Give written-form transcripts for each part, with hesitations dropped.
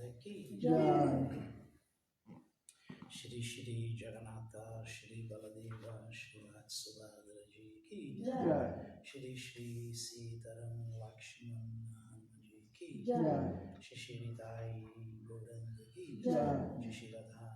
Radha Ki Jai. Shri Shri Jagannatha Shri Baladeva Shri Vatsubhadra Ji Ki Jai. Shri Shri Sitaram Lakshman Ji Ki Jai. Shri Shri Nitai Gauranga Ki Jai. Shri Shri Radha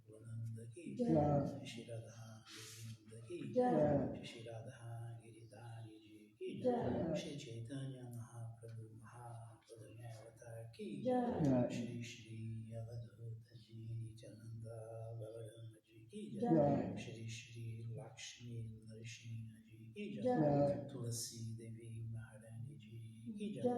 Govinda Ki Jai. Shri Shri Radha Govinda Ki Jai. Shri Shri Radha Giridhari Ji Ki Jai. Shri Chaitanya Mahaprabhu Mahaprabhu Avatar Ki Jai. Shri Shri Avadhuta Ji Nityananda Balaram Ji Ki Jai. Shri Shri Lakshmi Narsimha Ji Ki Jai. Tulasi Devi Maharani Ji Ki Jai.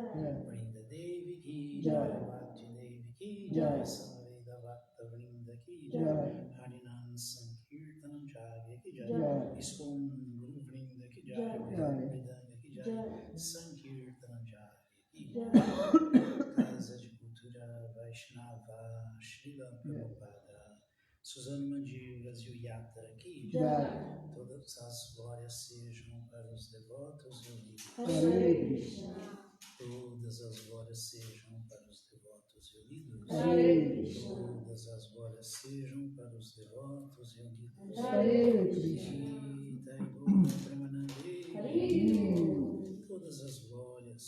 Vrinda Devi Ki Jai. Bhakti Devi Ki Jai. Samveda Bhakta Vrinda Ki Jai. Harinam Sankirtanam Jagya Ki Jai. Iskon Guru Vrinda Ki Jai. Vrinda Ki Jai. Sankirtanam Jagya Ki Jai. Casa de Cultura Vaishnava Srila Prabhupada Suzano Mandir Brasil Yatra Ki Jai. Todas as glórias sejam para os devotos reunidos. Hare Krishna. Todas as glórias sejam para os devotos reunidos. Hare Krishna. Todas as glórias sejam para os devotos reunidos. Hare Krishna. Gita e Gita Premanande. Hare. Todas as glórias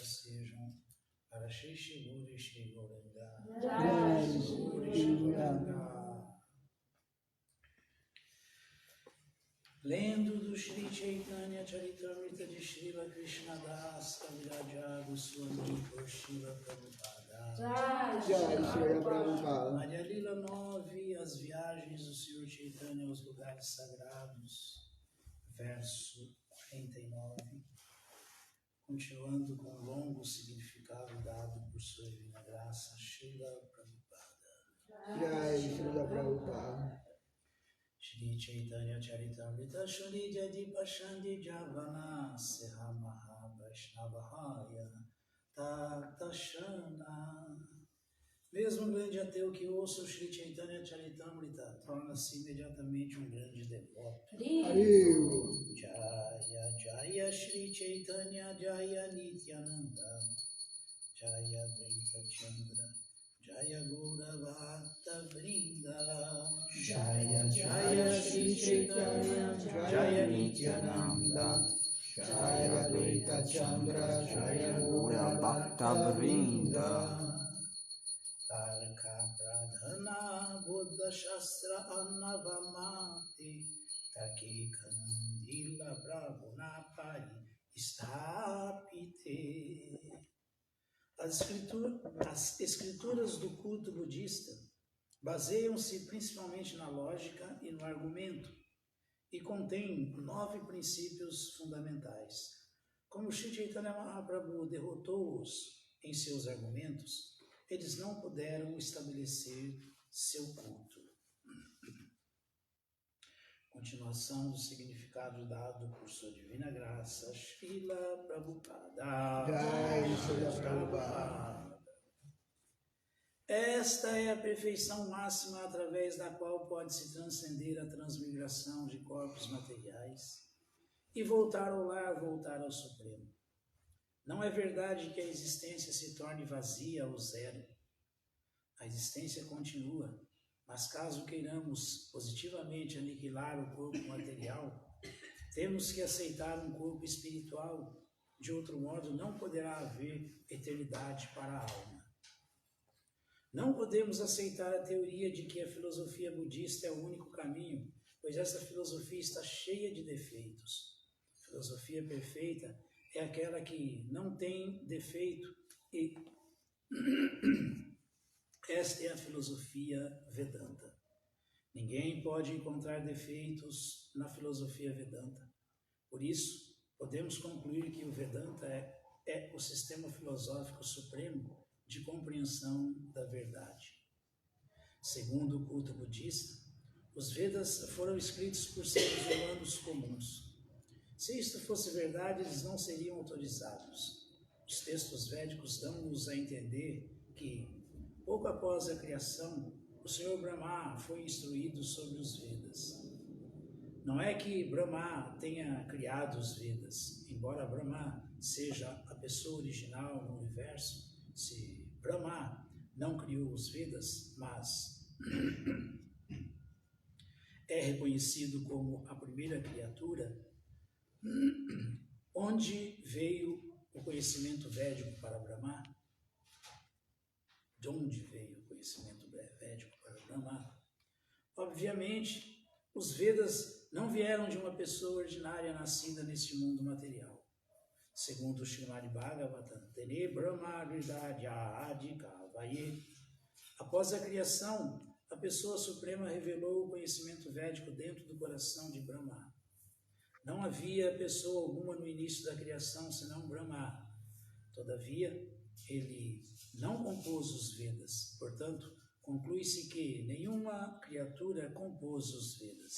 sejam para Shri Shri Guru Shri Gauranga. Jai. Guru Shri Gauranga. Lendo do Shri Chaitanya Charitamrita de Srila Krishnadas Kaviraja Goswami Srila Prabhupada. Jai. Shri Prabhupada. Maria Lila 9, as viagens do Senhor Chaitanya aos lugares sagrados, verso 49, continuando com o longo significado dado por sua divina graça, Srila Prabhupada. Jai. Shri Prabhupada. Shri Chaitanya Charitamrita Shri Jadi Pashandi Javana Seha Maha Vaishnavahaya Tatashana. Mesmo um grande ateu que ouça o Shri Chaitanya Charitamrita torna-se imediatamente um grande devoto. Hare. Jaya Jaya Shri Chaitanya Jaya Nityananda Jaya Advaita Chandra Jaya Gaura Bhakta Vrinda. Jaya Jaya Shri Chaitanya Jaya Nityananda Jaya Advaita Chandra Jaya Gaura Bhakta Vrinda. Tarka Pradhana Buddha Shastra Annavamati Taki Kandila Brahmanapari Stapite. As escrituras do culto budista baseiam-se principalmente na lógica e no argumento e contêm 9 princípios fundamentais. Como Shri Chaitanya Mahaprabhu derrotou-os em seus argumentos, eles não puderam estabelecer seu culto. Continuação do significado dado por sua divina graça, Srila Prabhupada. Jai Shri Prabhupada. Esta é a perfeição máxima através da qual pode-se transcender a transmigração de corpos materiais e voltar ao lar, voltar ao Supremo. Não é verdade que a existência se torne vazia ou zero. A existência continua. Mas caso queiramos positivamente aniquilar o corpo material, temos que aceitar um corpo espiritual. De outro modo, não poderá haver eternidade para a alma. Não podemos aceitar a teoria de que a filosofia budista é o único caminho, pois essa filosofia está cheia de defeitos. A filosofia perfeita é aquela que não tem defeito e esta é a filosofia Vedanta. Ninguém pode encontrar defeitos na filosofia Vedanta. Por isso, podemos concluir que o Vedanta é o sistema filosófico supremo de compreensão da verdade. Segundo o culto budista, os Vedas foram escritos por seres humanos comuns. Se isto fosse verdade, eles não seriam autorizados. Os textos védicos dão-nos a entender que, pouco após a criação, o Senhor Brahma foi instruído sobre os Vedas. Não é que Brahma tenha criado os Vedas, embora Brahma seja a pessoa original no universo. Se Brahma não criou os Vedas, mas é reconhecido como a primeira criatura, onde veio o conhecimento védico para Brahma? De onde veio o conhecimento védico para Brahma? Obviamente, os Vedas não vieram de uma pessoa ordinária nascida neste mundo material. Segundo o Srimad Bhagavatam, Tene Brahma Gridadya Adhikavaye. Após a criação, a pessoa suprema revelou o conhecimento védico dentro do coração de Brahma. Não havia pessoa alguma no início da criação senão Brahma. Todavia, ele não compôs os Vedas. Portanto, conclui-se que nenhuma criatura compôs os Vedas.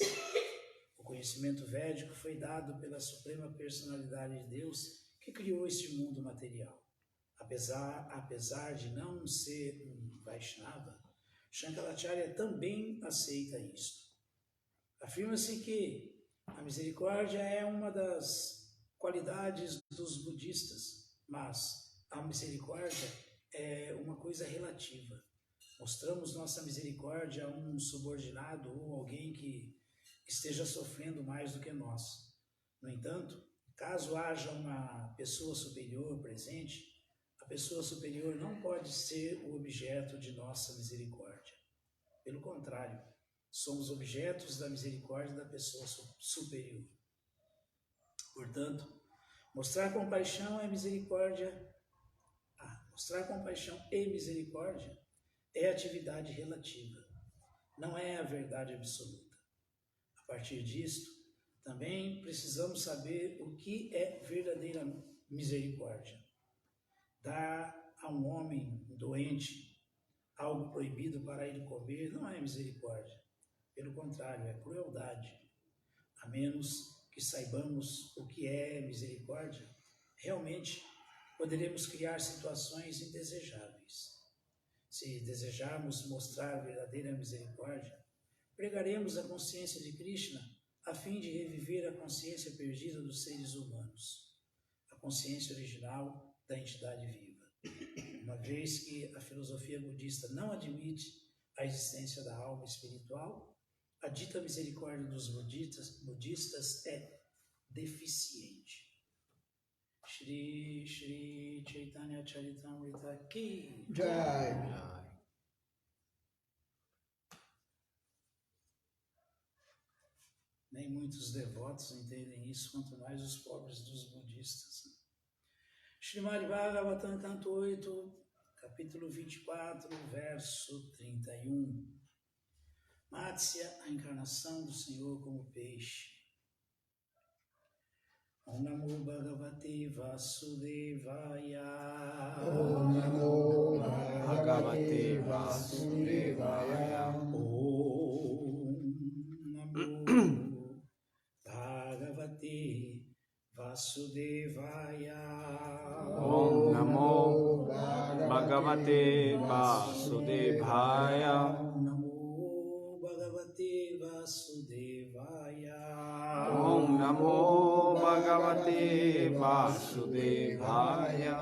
O conhecimento védico foi dado pela Suprema Personalidade de Deus, que criou este mundo material. Apesar de não ser um Vaishnava, Shankaracharya também aceita isto. Afirma-se que a misericórdia é uma das qualidades dos budistas, mas a misericórdia é uma coisa relativa. Mostramos nossa misericórdia a um subordinado ou alguém que esteja sofrendo mais do que nós. No entanto, caso haja uma pessoa superior presente, a pessoa superior não pode ser o objeto de nossa misericórdia. Pelo contrário, somos objetos da misericórdia da pessoa superior. Portanto, mostrar compaixão e misericórdia é atividade relativa, não é a verdade absoluta. A partir disto, também precisamos saber o que é verdadeira misericórdia. Dar a um homem doente algo proibido para ele comer não é misericórdia. Pelo contrário, é crueldade. A menos que saibamos o que é misericórdia, realmente poderemos criar situações indesejáveis. Se desejarmos mostrar verdadeira misericórdia, pregaremos a consciência de Krishna a fim de reviver a consciência perdida dos seres humanos, a consciência original da entidade viva. Uma vez que a filosofia budista não admite a existência da alma espiritual, a dita misericórdia dos budistas é deficiente. Shri Shri Chaitanya Charitamrita Ki Jai. Nem muitos devotos entendem isso, quanto mais os pobres dos budistas. Srimad Bhagavatam, canto 8, capítulo 24, verso 31. Matsya, a encarnação do Senhor como peixe. Om Namo Bhagavate Vasudevaya. Om Namo Bhagavate Vasudevaya. Om Namo Bhagavate Vasudevaya. Om Namo Bhagavate Vasudevaya. Om Namo Bhagavate Vasudevaya.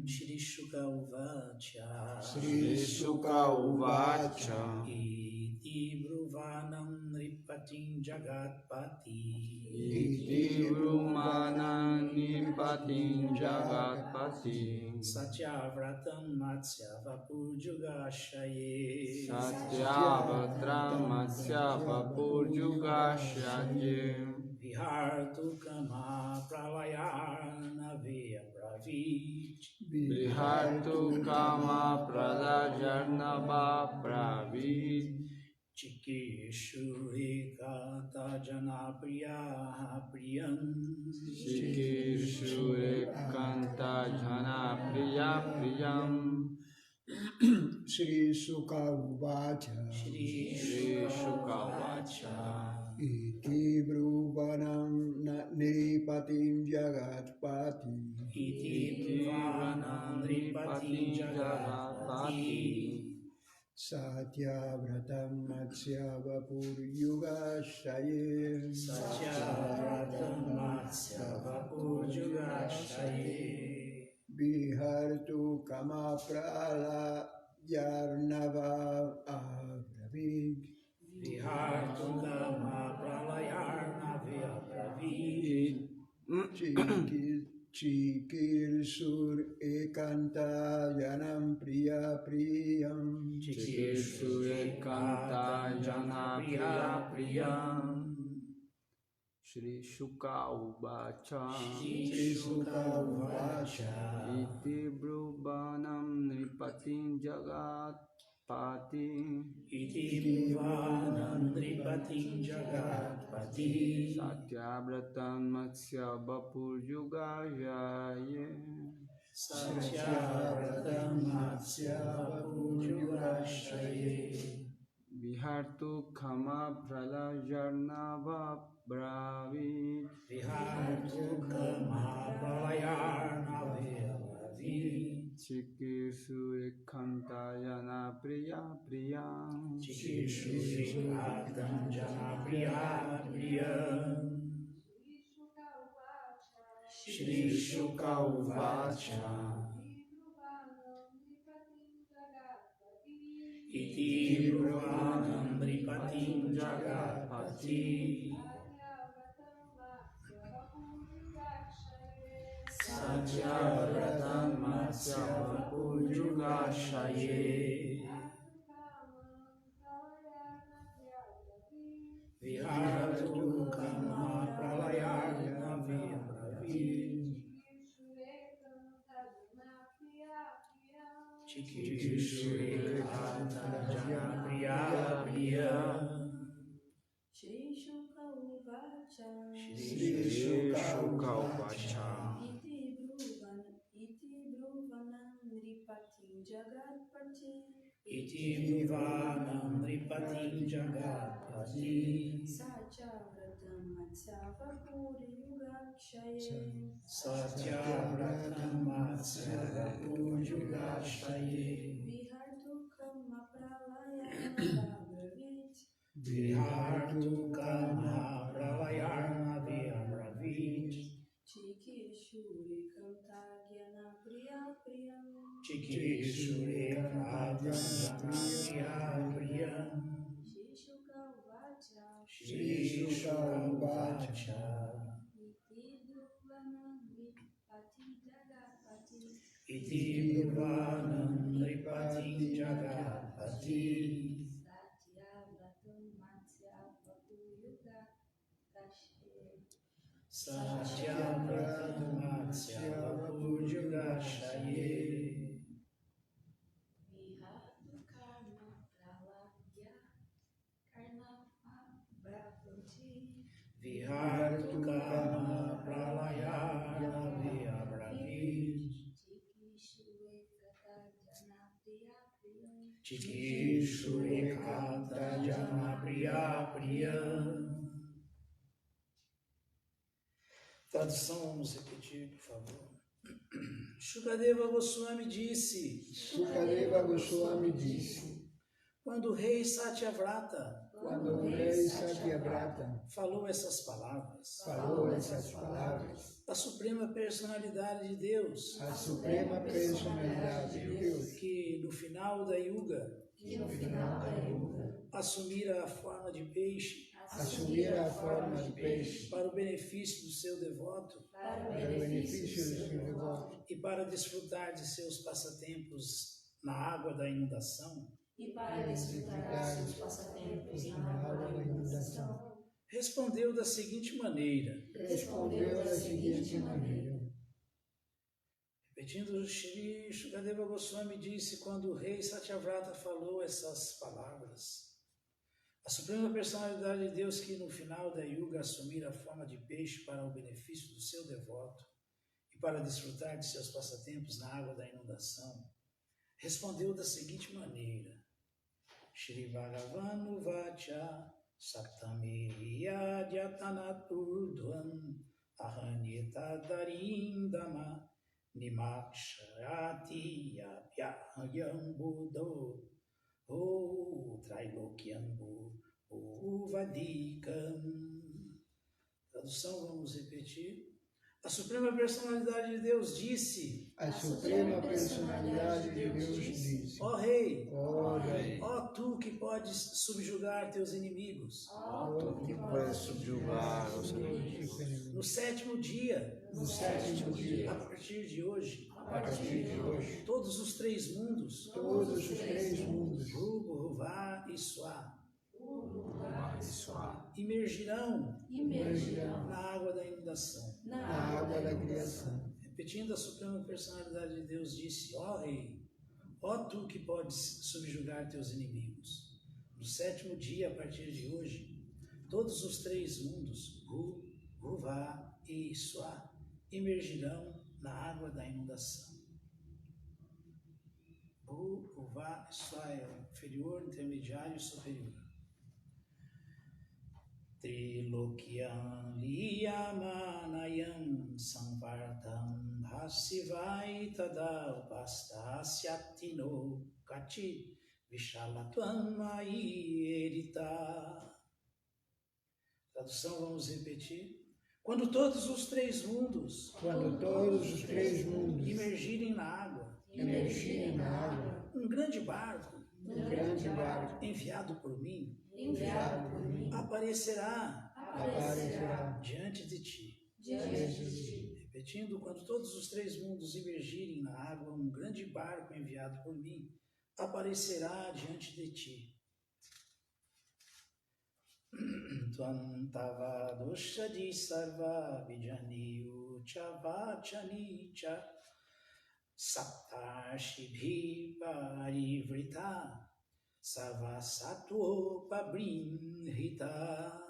Shri Shuka Uvacha. Shri Shuka Uvacha. Iti Bruvanam Nripatim Jagatpati. Iti Bruvanam Nripatim Jagatpati. Satyavratam Matsya Vapurjugashaye. Satyavratam Matsya Vapurjugashaye. Vihartu Kama Pralayarna Veya Pravit. Vihartu Kama Pralayarna Pravit. Chikeshu Ekata Janapriya Priyam. Chikeshu Ekanta Janapriya Priyam. Shri Shuka Uvacha. Shri Shuka Uvacha. Iti Bruvanam Nripatim Jagatpati. Iti Bruvanam Nripatim Jagatpati. Satyavratam Matsya Vapurjugashaye. Satyavratam Matsya Vapurjugashaye. Vihartu Kama Yarnava Abravit Vihartu Kama Pralayarnave Abravit Chikir Sur Ekanta Yanam Priya Priyam Chikir Sur Ekanta Yana Priya Priyam. Shri Shuka Uvacha Shri Shuka Uvacha Iti Brubhanam Nripatim Jagat Pati Iti Brubhanam Nripatim Jagat Pati Satyavratan Matsya Vapur Yuga Jaye Satyavratan Matsya Vapur Yuga Jaye Vihartu Kama Pralajarnava Bravit Vihartu Kama Pralayarnave Abravit Chikir Sur Ekanta Yana Priya Priyam Chikir Sur Ekanta Yana Priya Priyam Shri Shuka Uvacha Iti Brubhanam Nripatim Jagat Pati Satyavratan Matsya Vapur Yuga Jaye Vihartu Kama Pralayarnave Abravit Chikir Sur Ekanta Jana Priya Priyam Shri Shuka Uvacha Shri Shuka Uvacha Iti Bruvana Nripatim Jagatpati Iti Bruvana Nripatim Jagatpati Satyavratan Matsya Vapur Yuga Jaye Satyavratan Matsya Vapur Yuga Jaye Vihartu Kama Pralayarnava Abravit Vihartu Kama Pralayarnave Abravit Chikir Shuri Kanta Gyana Priya Priyam Chikir Sur Ekanta Jana Priya Priyam Shri Shuka Uvacha Shri Shuka Uvacha Iti Bruvana Nripatim Jagatpati Iti Bruvana Nripatim Jagatpati Satyavratan Matsya Vapur Yuga Jaye Satyavratan Matsya Vapur Yuga Jaye Vihartu Karma Pralayya Karnava Bhravati Vihartu Kama Pralayarnave Abravit Chikir Sur Ekanta Jana Priya Priyam. Tradução, vamos repetir, por favor. Shukadeva Goswami disse, Sukadeva Goswami disse, quando o rei Satyavrata quando o rei Satyavrata falou essas palavras, falou essas palavras, a suprema personalidade de Deus, a suprema personalidade de Deus, que no final da Yuga assumira a forma de peixe assumira a forma de peixe para o benefício do seu devoto para o benefício do seu devoto e para desfrutar de seus passatempos na água da inundação, e para desfrutar seus passatempos na água da inundação, respondeu da seguinte maneira, respondeu da seguinte maneira. repetindo, Shri Shukadeva Goswami disse, quando o rei Satyavrata falou essas palavras, a suprema personalidade de Deus, que no final da Yuga assumira a forma de peixe para o benefício do seu devoto e para desfrutar de seus passatempos na água da inundação, respondeu da seguinte maneira, Shri Bhagavanu Vacha Saptamiya Dhyatanaturduam Ahanyeta Darindama Nimakshayati Yapyayam Buddho O Trailokyambu O Vadikam. Tradução, vamos repetir. A Suprema Personalidade de Deus disse, A Suprema Personalidade de Deus disse, ó Rei, rei, ó Rei, ó tu que podes subjugar teus inimigos. ó que puedes subjugar os No sétimo dia, no sétimo dia, a partir de hoje, a partir de hoje, todos os três mundos, todos os três mundos, Rubo, Ruvá e Suá, imergirão emergirão na água da inundação. na água da criação. Repetindo, a Suprema Personalidade de Deus disse: ó Rei, ó tu que podes subjugar teus inimigos. No sétimo dia, a partir de hoje, todos os três mundos, Ru, Ruvá e Suá, emergirão na água da inundação. Ru, Ruvá e Suá é o inferior, intermediário e superior. Trilokyam liyamanayam samvartam hasivai tada upastasyatino kati vishalatvam airita. Tradução, vamos repetir. Quando todos os três mundos emergirem na água, um grande barco enviado por mim aparecerá diante de ti. Repetindo, quando todos os três mundos emergirem na água, um grande barco enviado por mim aparecerá diante de ti. Tvam tava doshadi sarva vijani uchavachani cha saptashibhi parivrita Savasato Pabrimhita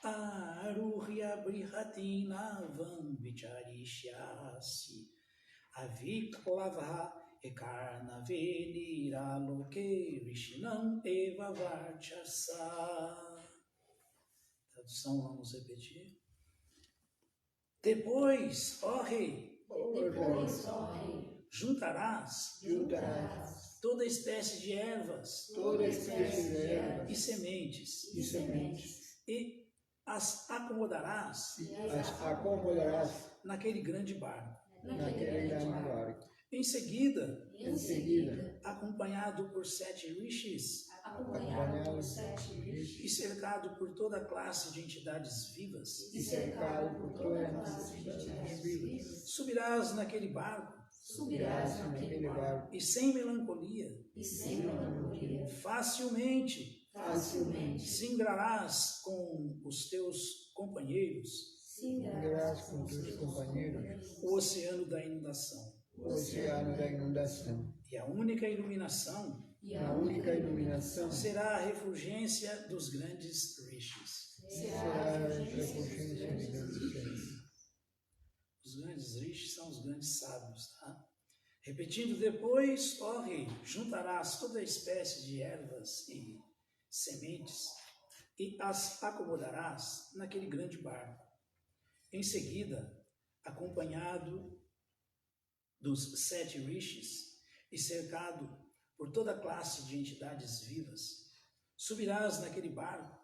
Aruhya Brihatina Vam Vicharishyasi Aviklava Ekarna Venira Loke Rishinam Eva Varchasa. Tradução, vamos repetir. Depois, ó Rei, juntarás toda espécie de ervas e sementes e as acomodarás naquele grande barco. Em seguida, acompanhado por 7 rishis e cercado por toda classe de entidades vivas, subirás naquele barco e sem melancolia, facilmente singrarás com os teus companheiros o oceano da inundação. E a única iluminação será a refulgência dos grandes rishis. Os grandes rishis são os grandes sábios, tá? Repetindo, depois, ó Rei, juntarás toda espécie de ervas e sementes e as acomodarás naquele grande barco. Em seguida, acompanhado dos 7 rishis e cercado por toda classe de entidades vivas, subirás naquele barco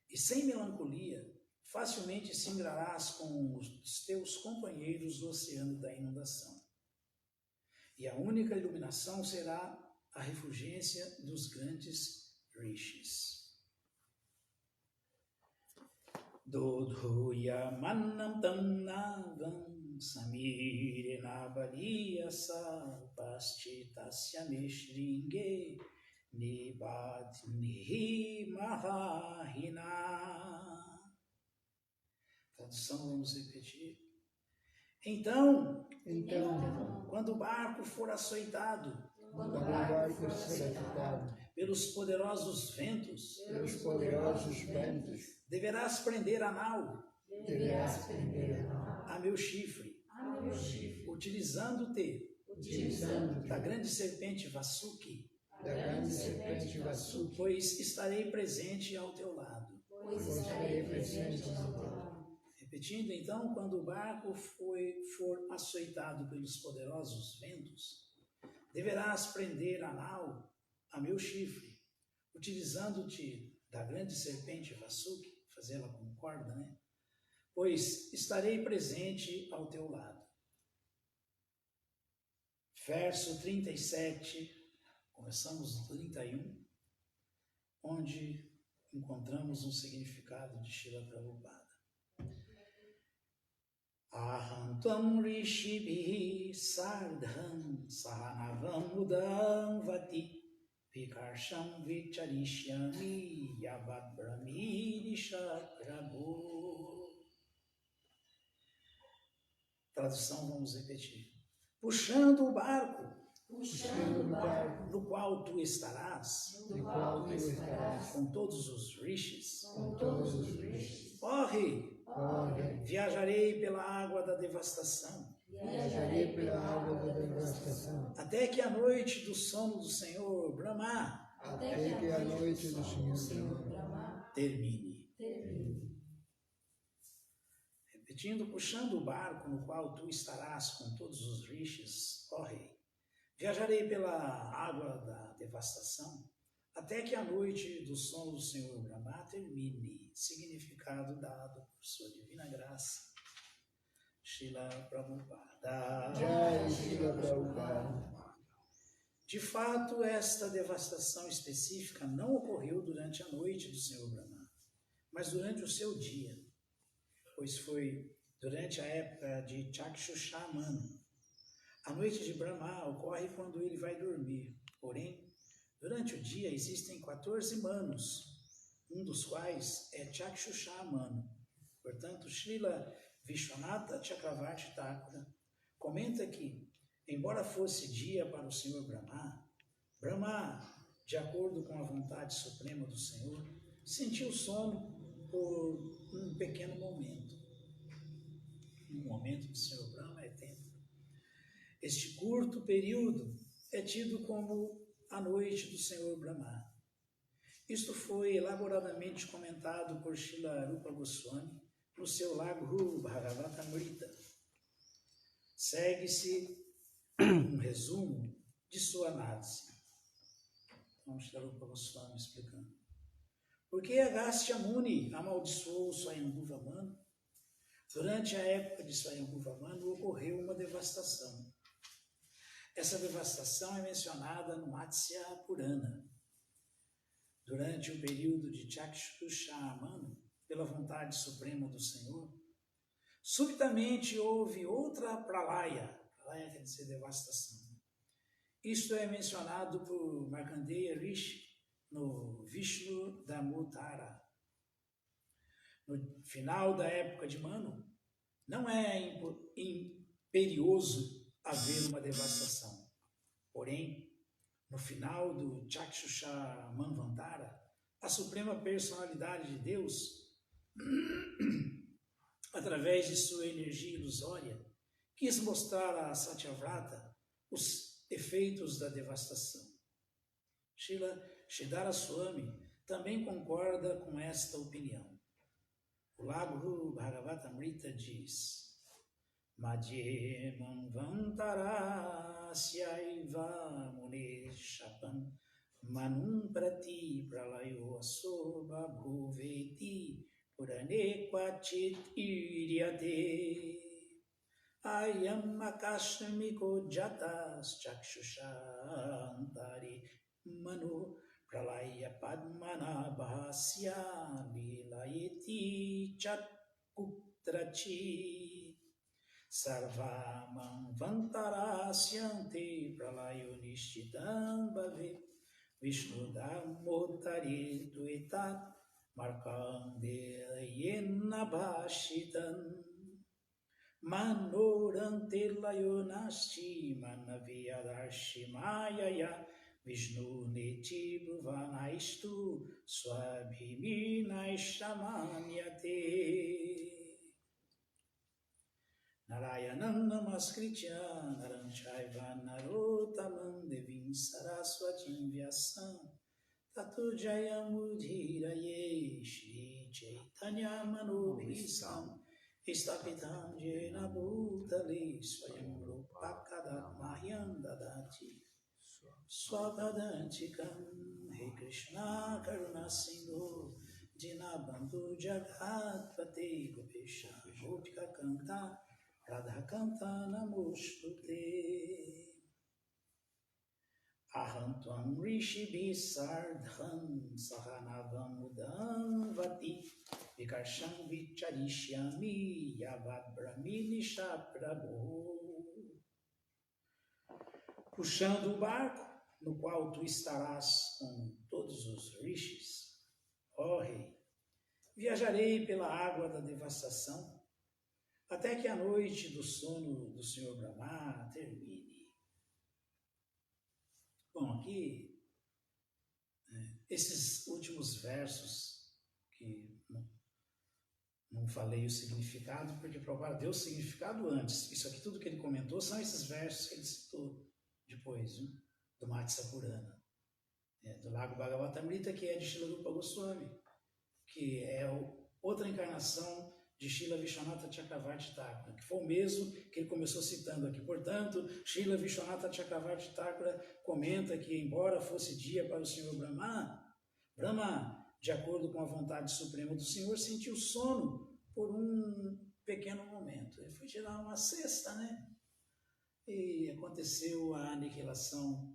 e, sem melancolia, facilmente singrarás com os teus companheiros do oceano da inundação. E a única iluminação será a refulgência dos grandes rishis. Dodhuya mannam tam navam samirena baliyasa paschitasya mishringe nibadnihi mahahina. Tradução, vamos repetir. Então, quando o barco for açoitado pelos poderosos ventos, deverás prender a nau a meu chifre, utilizando-te da grande serpente Vasuki, pois estarei presente ao teu lado. Repetindo, então, quando o barco for açoitado pelos poderosos ventos, deverás prender a nau a meu chifre, utilizando-te da grande serpente Vasuki, fazê-la com corda, né? Pois estarei presente ao teu lado. Verso 37, Começamos o 31, onde encontramos um significado de Srila Prabhupada. Aham tvam rishibhi sardham sahanavam udam vati vikarsham vicharishyami yavad brahmi prabhu. Tradução, vamos repetir. Puxando o barco no qual tu estarás, com todos os rishis, corre, viajarei pela água da devastação, até que a noite do sono do Senhor Brahma termine. Repetindo, puxando o barco no qual tu estarás com todos os rishis, corre, viajarei pela água da devastação, até que a noite do sono do Senhor Brahma termine. Significado dado por sua divina graça. Srila Prabhupada. Jai Srila Prabhupada. De fato, esta devastação específica não ocorreu durante a noite do Senhor Brahma, mas durante o seu dia, pois foi durante a época de Chakshusha Manu. A noite de Brahma ocorre quando ele vai dormir, porém, durante o dia existem 14 manos, um dos quais é Chakshusha Manu. Portanto, Srila Vishwanatha Chakravarti Thakura comenta que, embora fosse dia para o Senhor Brahma, Brahma, de acordo com a vontade suprema do Senhor, sentiu sono por um pequeno momento. Um momento do Senhor Brahma é tempo. Este curto período é tido como a noite do Senhor Brahma. Isto foi elaboradamente comentado por Srila Rupa Goswami no seu Laghu Bhagavatamrita. Segue-se um resumo de sua análise. Então, Srila Rupa Goswami explicando. Por que Agastya Muni amaldiçoou Swayambhuva Manu? Durante a época de Swayambhuva Manu ocorreu uma devastação. Essa devastação é mencionada no Matsya Purana. Durante o período de Chakshusha Manu, pela vontade suprema do Senhor, subitamente houve outra pralaya. Pralaya quer dizer devastação. Isto é mencionado por Markandeya Rishi no Vishnu Damodara. No final da época de Manu, não é imperioso haver uma devastação. Porém, no final do Chakshusha Manvantara, a suprema personalidade de Deus, através de sua energia ilusória, quis mostrar a Satyavrata os efeitos da devastação. Srila Sridhara Swami também concorda com esta opinião. O Laghu Bhagavatamrita diz: Madhye Manvantarasya Mune Shapam Manum Prati Pralayo Asoba Bhuveti Purane Kvachit Iryate Ayam Akashmiko Jatas Chakshusha-antari Manu Pralaya Padmana Bhasya Vilayeti Chatkutrachi Sarvamam Vantarasyante Pralayo Nishchitam Bhave Vishnudamotari Duetat Markandeyena Bhashitam Manorante Layonasti Manaviyadarshi Mayaya Vishnu Neti Bhuvanaistu Swabhiminaishamanyate Narayanam Namaskritya Naranchaiva Narotamam Devim Saraswatim Vyasam Tato Jayamudhiraye Shri Chaitanya Manobhisam Istapitam Jena Bhutale Swayam Rupakadat Mahyam Dadati Swavadantikam He Krishna Karuna Sindhu Dinabandhu Jagat Pate Gopesha Gopika Kanta Radha Kanta Namostute. Ahantvam Rishi Sardhan Sahanavam Mudam Vati Vikarsham Vicharishyami Yavad Brahmini Shaprabhu. Puxando o barco, no qual tu estarás com todos os rishis, ó rei, viajarei pela água da devastação, até que a noite do sono do Senhor Brahma termine. Bom, aqui, esses últimos versos, que não falei o significado, porque Prabhupada deu o significado antes. Isso aqui, tudo que ele comentou, são esses versos que ele citou depois, do Matsya Purana, do Lago Bhagavatamrita, que é de Srila Rupa Goswami, que é outra encarnação de Srila Vishwanatha Chakravarti Thakura, que foi o mesmo que ele começou citando aqui. Portanto, Srila Vishwanatha Chakravarti Thakura comenta que, embora fosse dia para o Senhor Brahma, de acordo com a vontade suprema do Senhor, sentiu sono por um pequeno momento. Ele foi tirar uma cesta, né? E aconteceu a aniquilação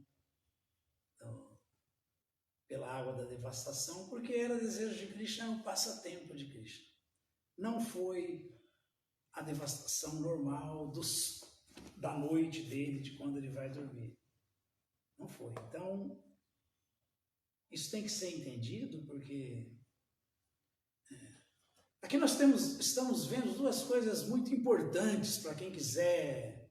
pela água da devastação, porque era desejo de Krishna, é um passatempo de Krishna. Não foi a devastação normal da noite dele, de quando ele vai dormir. Não foi. Então, isso tem que ser entendido, porque aqui nós estamos vendo duas coisas muito importantes para quem quiser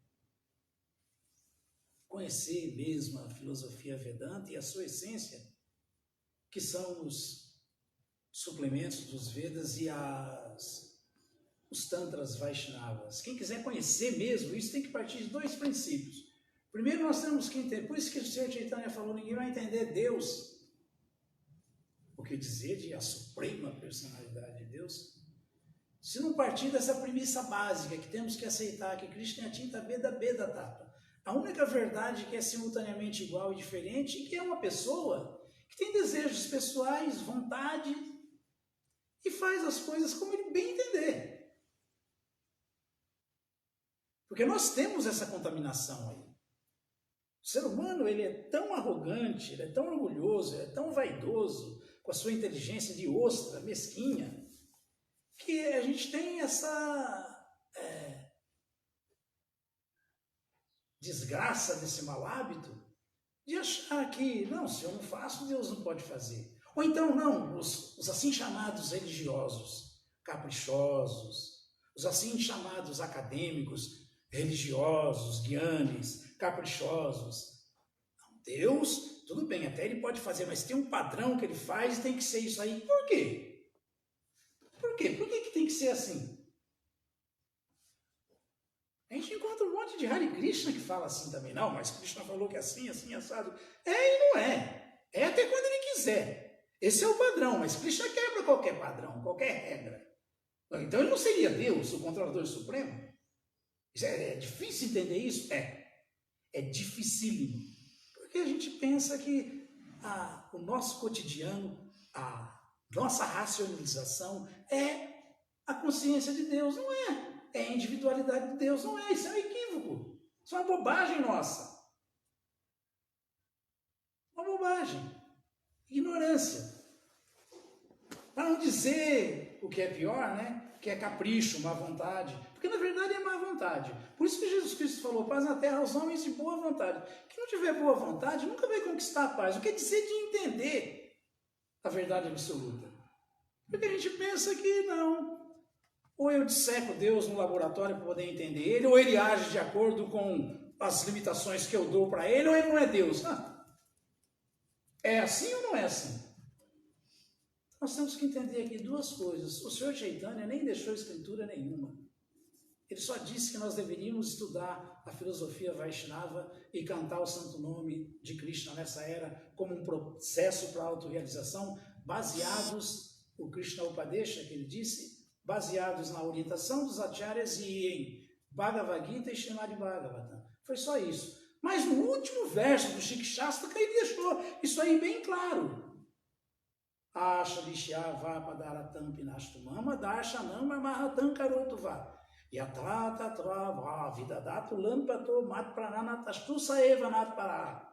conhecer mesmo a filosofia Vedanta e a sua essência, que são os suplementos dos Vedas e os Tantras Vaishnavas. Quem quiser conhecer mesmo, isso tem que partir de dois princípios. Primeiro, nós temos que entender, por isso que o Sr. Chaitanya falou, ninguém vai entender Deus, o que dizer de a suprema personalidade de Deus, se não partir dessa premissa básica, que temos que aceitar que Krishna é a tinta Beda Beda Tata, a única verdade que é simultaneamente igual e diferente, e que é uma pessoa que tem desejos pessoais, vontade, e faz as coisas como ele bem entender. Porque nós temos essa contaminação aí. O ser humano, ele é tão arrogante, ele é tão orgulhoso, ele é tão vaidoso, com a sua inteligência de ostra, mesquinha, que a gente tem essa desgraça desse mau hábito de achar que, não, se eu não faço, Deus não pode fazer. Ou então, não, os assim chamados religiosos, caprichosos, os assim chamados acadêmicos, religiosos, guianes, caprichosos. Não, Deus, tudo bem, até ele pode fazer, mas tem um padrão que ele faz e tem que ser isso aí. Por quê? Por quê? Por que tem que ser assim? A gente encontra um monte de Hare Krishna que fala assim também. Não, mas Krishna falou que é assim, assim, assado. É e não é. É até quando ele quiser. Esse é o padrão, mas Krishna quebra qualquer padrão, qualquer regra. Então ele não seria Deus, o controlador supremo? É difícil entender isso? É dificílimo. Porque a gente pensa que o nosso cotidiano, a nossa racionalização é a consciência de Deus. Não é. É a individualidade de Deus. Não é. Isso é um equívoco. Isso é uma bobagem nossa. Uma bobagem. Ignorância. Para não dizer o que é pior, né? Que é capricho, má vontade. Porque na verdade é má vontade. Por isso que Jesus Cristo falou, paz na terra aos homens de boa vontade. Quem não tiver boa vontade nunca vai conquistar a paz. O que quer dizer de entender a verdade absoluta? Porque a gente pensa que não. Ou eu disseco Deus no laboratório para poder entender ele, ou ele age de acordo com as limitações que eu dou para ele, ou ele não é Deus. É assim ou não é assim? Nós temos que entender aqui duas coisas. O Sr. Chaitanya nem deixou escritura nenhuma. Ele só disse que nós deveríamos estudar a filosofia Vaishnava e cantar o santo nome de Krishna nessa era como um processo para a autorrealização, baseados, o Krishna Upadesha, que ele disse, baseados na orientação dos acharyas e em Bhagavad Gita e Srimad Bhagavatam. Foi só isso. Mas no último verso do Shikshastra, ele deixou isso aí bem claro. Asha Vishyava Padaratam Pinashtumama Darshanama Mahatam Karotuva Yatata Trava Vidadato Lampato Mat Prananatastu Saeva Nat Pará.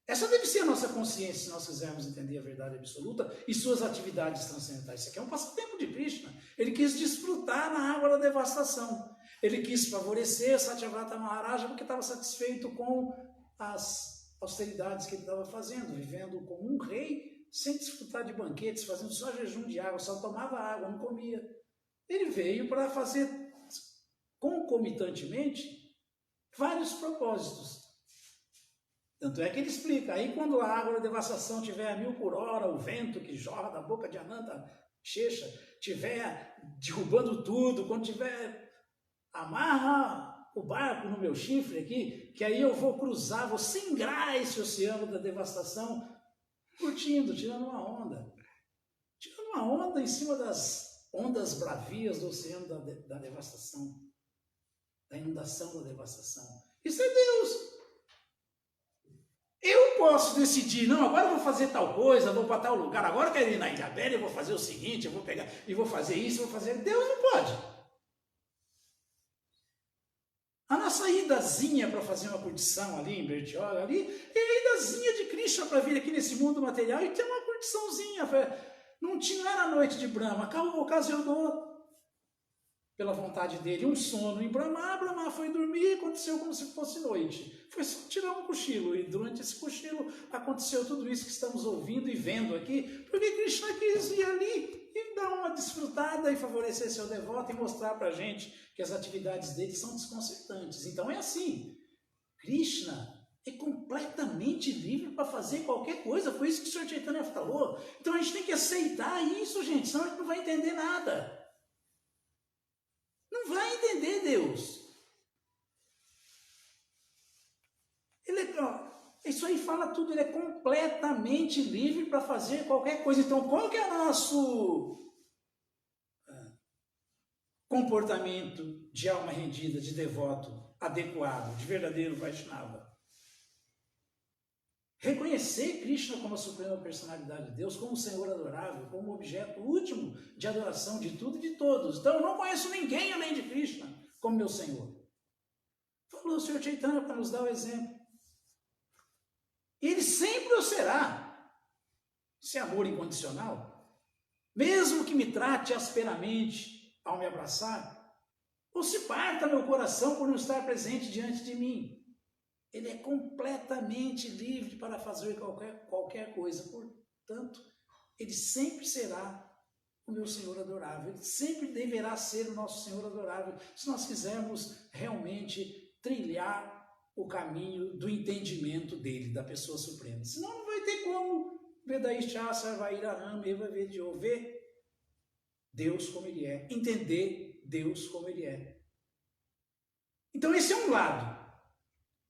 Essa deve ser a nossa consciência se nós quisermos entender a verdade absoluta e suas atividades transcendentais. Isso aqui é um passatempo de Krishna. Ele quis desfrutar na água da devastação. Ele quis favorecer Satyavrata Maharaja porque estava satisfeito com as austeridades que ele estava fazendo, vivendo como um rei, sem desfrutar de banquetes, fazendo só jejum de água, só tomava água, não comia. Ele veio para fazer concomitantemente vários propósitos. Tanto é que ele explica, aí quando a água da devastação tiver a 1000 por hora, o vento que jorra da boca de Ananta Shesha tiver derrubando tudo, quando tiver, amarra o barco no meu chifre aqui, que aí eu vou cruzar, vou singrar esse oceano da devastação, curtindo, tirando uma onda. Tirando uma onda em cima das ondas bravias do oceano da devastação, da inundação da devastação. Isso é Deus. Eu posso decidir, não, agora eu vou fazer tal coisa, vou para tal lugar, agora eu quero ir na Ilha Bela, eu vou fazer o seguinte, eu vou pegar e vou fazer isso, vou fazer... Deus não pode. A nossa idazinha para fazer uma curtição ali em Bertioga, ali, é a idazinha de Krishna para vir aqui nesse mundo material e ter uma curtiçãozinha. Não era a noite de Brahma, ocasionou pela vontade dele, um sono em Brahma. Brahma foi dormir, aconteceu como se fosse noite. Foi só tirar um cochilo, e durante esse cochilo aconteceu tudo isso que estamos ouvindo e vendo aqui, porque Krishna quis ir ali e dar uma desfrutada e favorecer seu devoto e mostrar para a gente que as atividades dele são desconcertantes. Então é assim, Krishna é completamente livre para fazer qualquer coisa, foi isso que o Sr. Chaitanya falou. Então a gente tem que aceitar isso, gente, senão a gente não vai entender nada. Não vai entender Deus. Isso aí fala tudo, ele é completamente livre para fazer qualquer coisa. Então, qual que é o nosso comportamento de alma rendida, de devoto, adequado, de verdadeiro Vaishnava? Reconhecer Krishna como a suprema personalidade de Deus, como o Senhor adorável, como o objeto último de adoração de tudo e de todos. Então, eu não conheço ninguém além de Krishna como meu Senhor. Falou o Sr. Chaitanya para nos dar o exemplo. Ele sempre o será. Esse amor incondicional, mesmo que me trate asperamente ao me abraçar, ou se parta meu coração por não estar presente diante de mim. Ele é completamente livre para fazer qualquer coisa. Portanto, ele sempre será o meu Senhor adorável. Ele sempre deverá ser o nosso Senhor adorável, se nós quisermos realmente trilhar o caminho do entendimento dele, da pessoa suprema. Senão não vai ter como Vedaishya Sarvairaram Eva Vedyo, ver Deus como ele é, entender Deus como ele é. Então esse é um lado,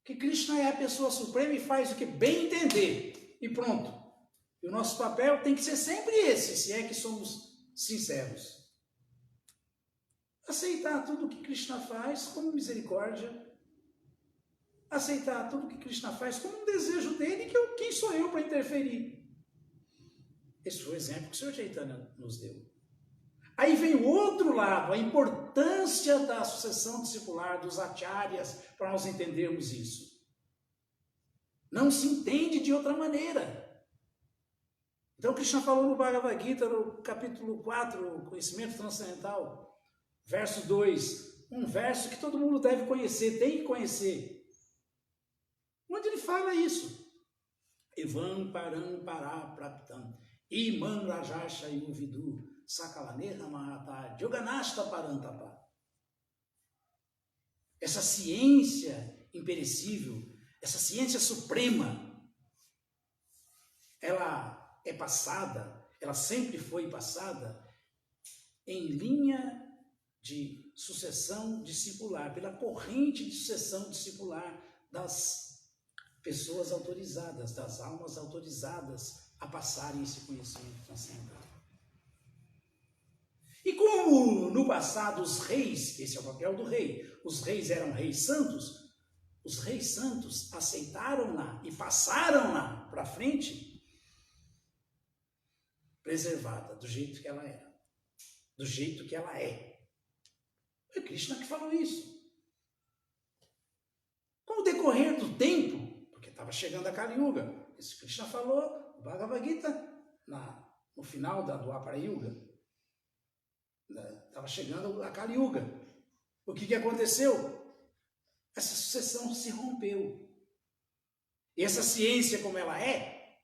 que Krishna é a pessoa suprema e faz o que bem entender, e pronto. E o nosso papel tem que ser sempre esse, se é que somos sinceros. Aceitar tudo o que Krishna faz como misericórdia, aceitar tudo o que Krishna faz como um desejo dele, que quem sou eu para interferir? Esse foi o exemplo que o Sr. Chaitanya nos deu. Aí vem o outro lado, a importância da sucessão discipular, dos acharyas, para nós entendermos isso. Não se entende de outra maneira. Então, Krishna falou no Bhagavad Gita, no capítulo 4, o conhecimento transcendental, verso 2, um verso que todo mundo deve conhecer, tem que conhecer. Onde ele fala isso? Evam param para praptam, imam rajasha yuvidu, sakalaneha mahata, yoganashta parantapa. Essa ciência imperecível, essa ciência suprema, ela é passada, ela sempre foi passada em linha de sucessão discipular, pela corrente de sucessão discipular das pessoas autorizadas, das almas autorizadas a passarem esse conhecimento transcendental. E como no passado os reis, esse é o papel do rei, os reis eram reis santos, os reis santos aceitaram-na e passaram-na para frente, preservada do jeito que ela era, do jeito que ela é. Foi Krishna que falou isso. Com o decorrer do tempo, porque estava chegando a Kali Yuga, Esse Krishna falou, o Bhagavad Gita, no final do Dwapara Yuga. Estava chegando a Kali Yuga. O que aconteceu? Essa sucessão se rompeu. E essa ciência como ela é,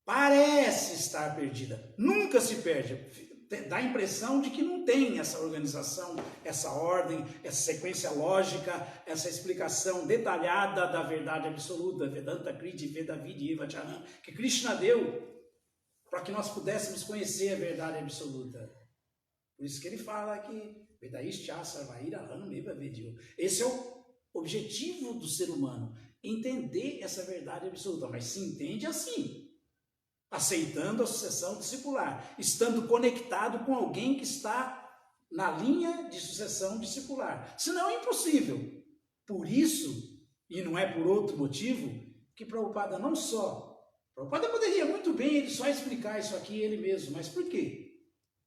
parece estar perdida. Nunca se perde. Dá a impressão de que não tem essa organização, essa ordem, essa sequência lógica, essa explicação detalhada da verdade absoluta, Vedanta Kriti, Vedavidi, Vacharan, que Krishna deu para que nós pudéssemos conhecer a verdade absoluta. Por isso que ele fala que esse é o objetivo do ser humano, entender essa verdade absoluta, mas se entende assim, aceitando a sucessão discipular, estando conectado com alguém que está na linha de sucessão discipular. Senão é impossível. Por isso, e não é por outro motivo, que Prabhupada não só... Prabhupada poderia muito bem ele só explicar isso aqui ele mesmo, mas por quê?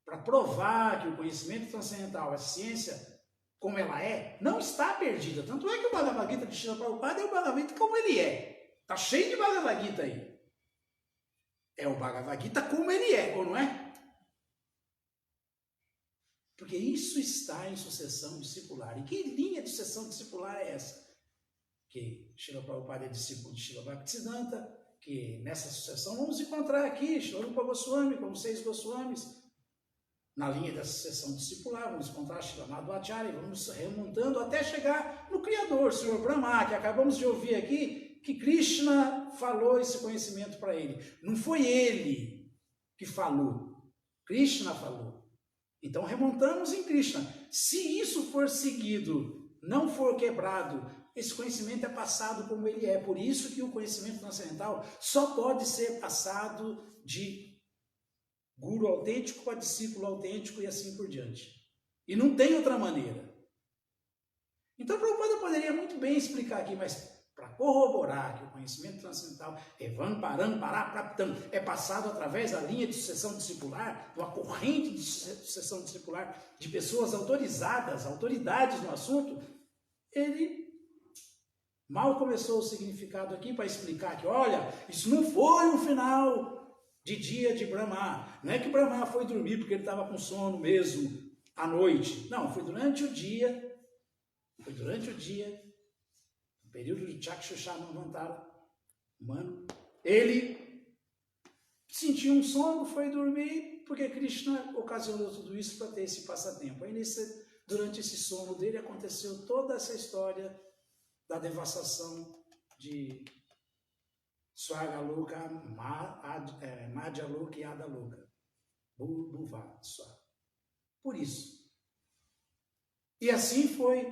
Para provar que o conhecimento transcendental, a ciência, como ela é, não está perdida. Tanto é que o Bhagavad Gita de Srila Prabhupada é o Bhagavad Gita como ele é. Está cheio de Bhagavad Gita aí. É o Bhagavad Gita como ele é, ou não é? Porque isso está em sucessão discipular. E que linha de sucessão discipular é essa? Que Srila Prabhupada é discípulo de Srila Bhaktisiddhanta, que nessa sucessão vamos encontrar aqui Srila Rupa Goswami, como 6 Goswamis. Na linha da sucessão discipular, vamos encontrar Srila Madhvacharya, vamos remontando até chegar no Criador, Sr. Brahma, que acabamos de ouvir aqui, que Krishna falou esse conhecimento para ele. Não foi ele que falou, Krishna falou. Então remontamos em Krishna. Se isso for seguido, não for quebrado, esse conhecimento é passado como ele é. Por isso que o conhecimento transcendental só pode ser passado de guru autêntico para discípulo autêntico e assim por diante. E não tem outra maneira. Então, Prabhupada poderia muito bem explicar aqui, mas para corroborar que o conhecimento transcendental é passado através da linha de sucessão discipular, de uma corrente de sucessão discipular, de pessoas autorizadas, autoridades no assunto, ele mal começou o significado aqui para explicar que, olha, isso não foi um final de dia de Brahma. Não é que Brahma foi dormir porque ele estava com sono mesmo à noite. Não, foi durante o dia. No período de Chakshusha Manvantara, humano. Ele sentiu um sono, foi dormir, porque Krishna ocasionou tudo isso para ter esse passatempo. Aí durante esse sono dele aconteceu toda essa história da devastação de Swagaloka, Madhyaloka e Adaloka. Bhuva, por isso. E assim foi.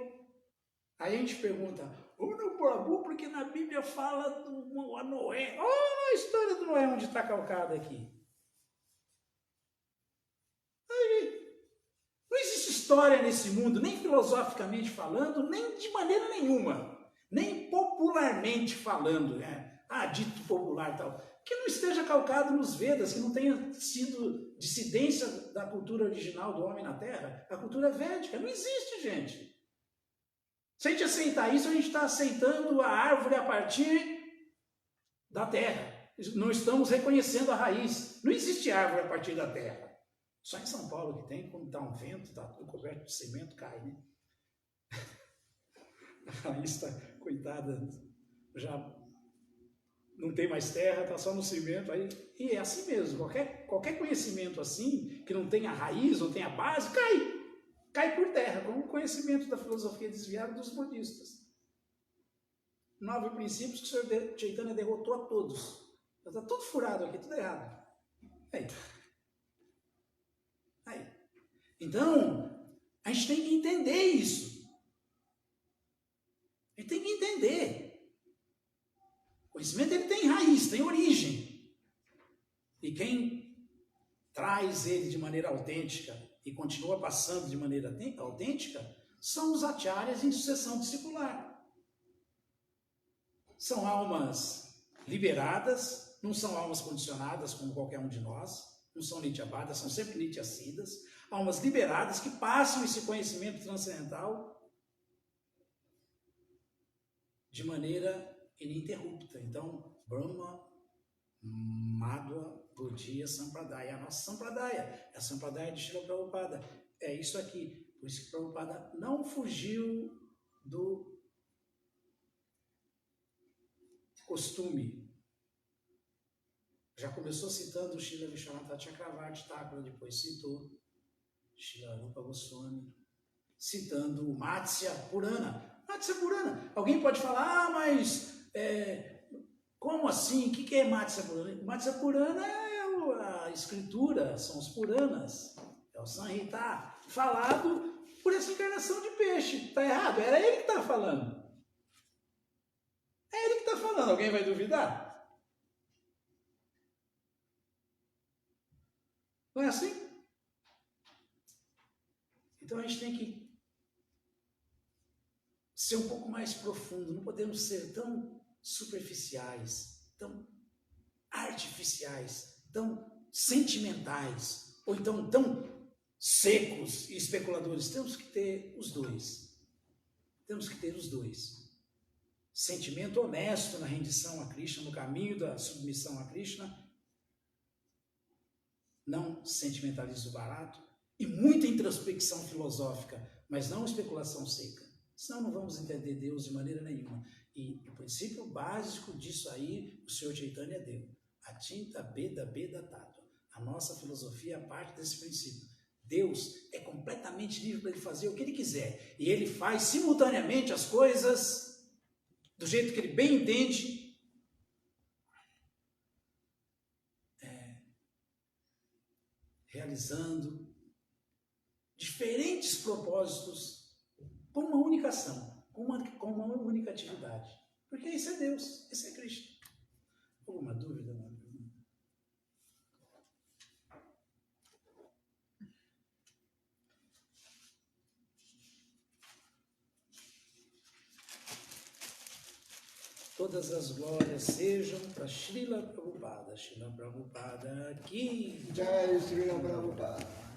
Aí a gente pergunta, no Prabhu, porque na Bíblia fala do Noé. Olha a história do Noé, onde está calcada aqui. Não existe história nesse mundo, nem filosoficamente falando, nem de maneira nenhuma. Nem popularmente falando, né? Dito popular e tal, que não esteja calcado nos Vedas, que não tenha sido dissidência da cultura original do homem na Terra, a cultura védica. Não existe, gente. Se a gente aceitar isso, a gente está aceitando a árvore a partir da terra. Não estamos reconhecendo a raiz. Não existe árvore a partir da terra. Só em São Paulo que tem, quando está um vento, está tudo coberto de cimento, cai, né? A raiz está, coitada, já não tem mais terra, está só no cimento. Aí, e é assim mesmo, qualquer conhecimento assim, que não tenha raiz, não tenha base, cai por terra, como o conhecimento da filosofia desviada dos budistas. 9 princípios que o Sr. Chaitanya derrotou a todos. Está tudo furado aqui, tudo errado. Aí. Então, a gente tem que entender isso. A gente tem que entender. O conhecimento ele tem raiz, tem origem. E quem traz ele de maneira autêntica e continua passando de maneira autêntica são os acharyas em sucessão discipular. São almas liberadas, não são almas condicionadas como qualquer um de nós, não são nityabadas, são sempre nityasidas, almas liberadas que passam esse conhecimento transcendental de maneira ininterrupta. Então, Brahma Madhva Gaudiya Sampradaya. A nossa Sampradaya, é a Sampradaya de Srila Prabhupada. É isso aqui. Por isso que Prabhupada não fugiu do costume. Já começou citando o Srila Vishwanath Chakravarti Thakura, depois citou Srila Rupa Goswami, citando o Matsya Purana. Matsya Purana. Alguém pode falar, mas como assim? O que é Matsya Purana? Matsya Purana é a escritura, são os Puranas, é o Samhita, falado por essa encarnação de peixe. Está errado? Era ele que está falando. É ele que está falando. Alguém vai duvidar? Não é assim? Então a gente tem que ser um pouco mais profundo. Não podemos ser tão superficiais, tão artificiais, tão sentimentais, ou então tão secos e especuladores. Temos que ter os dois. Temos que ter os dois. Sentimento honesto na rendição a Krishna, no caminho da submissão a Krishna. Não sentimentalismo barato. E muita introspecção filosófica, mas não especulação seca. Senão não vamos entender Deus de maneira nenhuma. E o princípio básico disso aí, o Senhor Chaitanya deu. Atinta Beda Beda Tattva. A nossa filosofia é parte desse princípio. Deus é completamente livre para ele fazer o que ele quiser. E ele faz simultaneamente as coisas do jeito que ele bem entende. Realizando diferentes propósitos com uma única ação, com uma única atividade. Porque isso é Deus, esse é Krishna. Alguma dúvida, meu amigo? Todas as glórias sejam para Srila Prabhupada. Srila Prabhupada aqui. Jai Srila Prabhupada.